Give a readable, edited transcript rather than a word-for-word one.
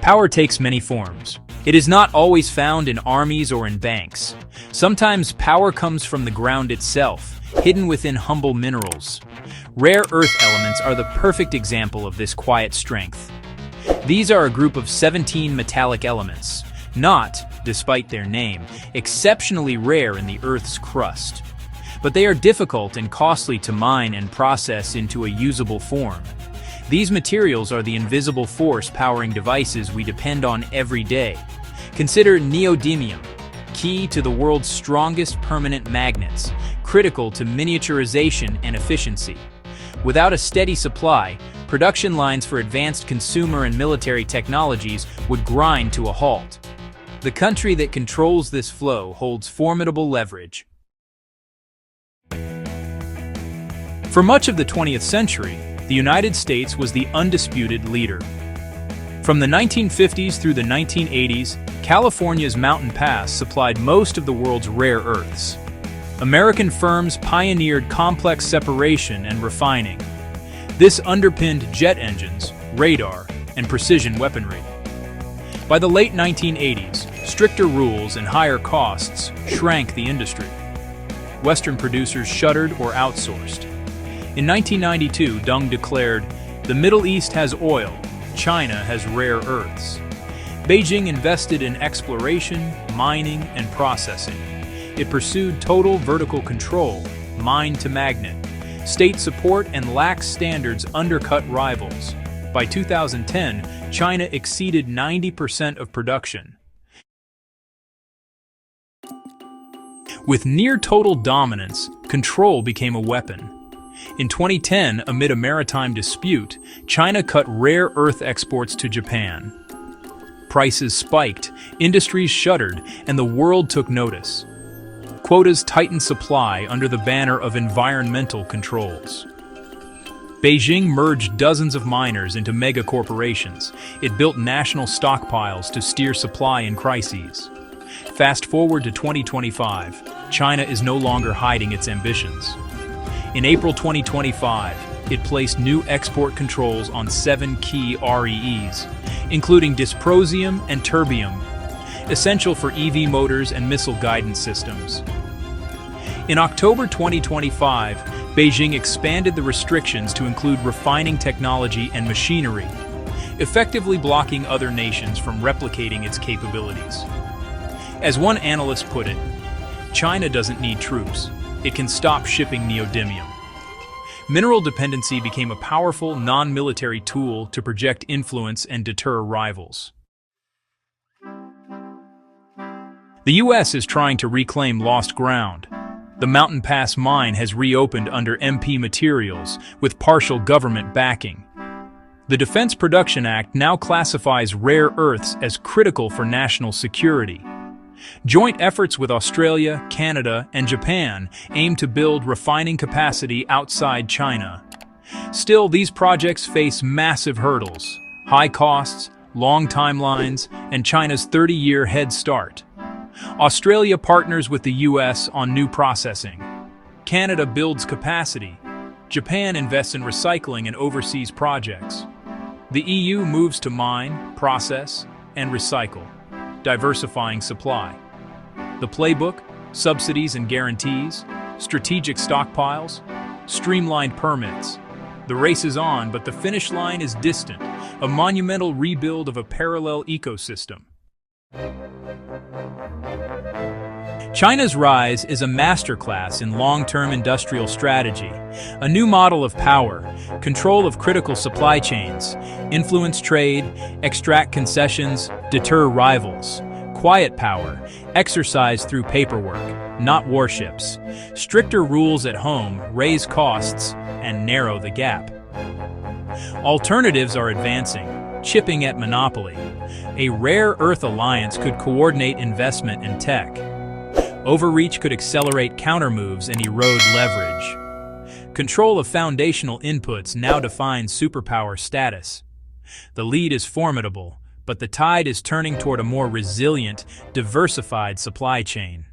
Power takes many forms. It is not always found in armies or in banks. Sometimes power comes from the ground itself, hidden within humble minerals. Rare earth elements are the perfect example of this quiet strength. These are a group of 17 metallic elements, not, despite their name, exceptionally rare in the Earth's crust. But they are difficult and costly to mine and process into a usable form. These materials are the invisible force powering devices we depend on every day. Consider neodymium, key to the world's strongest permanent magnets, critical to miniaturization and efficiency. Without a steady supply, production lines for advanced consumer and military technologies would grind to a halt. The country that controls this flow holds formidable leverage. For much of the 20th century, the United States was the undisputed leader. From the 1950s through the 1980s, California's Mountain Pass supplied most of the world's rare earths. American firms pioneered complex separation and refining. This underpinned jet engines, radar, and precision weaponry. By the late 1980s, stricter rules and higher costs shrank the industry. Western producers shuttered or outsourced. In 1992, Deng declared, "The Middle East has oil, China has rare earths." Beijing invested in exploration, mining, and processing. It pursued total vertical control, mine to magnet. State support and lax standards undercut rivals. By 2010, China exceeded 90% of production. With near-total dominance, control became a weapon. In 2010, amid a maritime dispute, China cut rare earth exports to Japan. Prices spiked, industries shuttered, and the world took notice. Quotas tightened supply under the banner of environmental controls. Beijing merged dozens of miners into mega corporations. It built national stockpiles to steer supply in crises. Fast forward to 2025, China is no longer hiding its ambitions. In April 2025, it placed new export controls on 7 key REEs, including dysprosium and terbium, essential for EV motors and missile guidance systems. In October 2025, Beijing expanded the restrictions to include refining technology and machinery, effectively blocking other nations from replicating its capabilities. As one analyst put it, China doesn't need troops. It can stop shipping neodymium. Mineral dependency became a powerful, non-military tool to project influence and deter rivals. The U.S. is trying to reclaim lost ground. The Mountain Pass mine has reopened under MP Materials with partial government backing. The Defense Production Act now classifies rare earths as critical for national security. Joint efforts with Australia, Canada, and Japan aim to build refining capacity outside China. Still, these projects face massive hurdles: high costs, long timelines, and China's 30-year head start. Australia partners with the U.S. on new processing. Canada builds capacity. Japan invests in recycling and overseas projects. The EU moves to mine, process, and recycle, diversifying supply. The playbook: subsidies and guarantees, strategic stockpiles, streamlined permits. The race is on, but the finish line is distant, a monumental rebuild of a parallel ecosystem. China's rise is a masterclass in long-term industrial strategy, a new model of power, control of critical supply chains, influence trade, extract concessions, deter rivals. Quiet power, exercised through paperwork, not warships. Stricter rules at home raise costs and narrow the gap. Alternatives are advancing, chipping at monopoly. A rare earth alliance could coordinate investment and tech. Overreach could accelerate countermoves and erode leverage. Control of foundational inputs now defines superpower status. The lead is formidable, but the tide is turning toward a more resilient, diversified supply chain.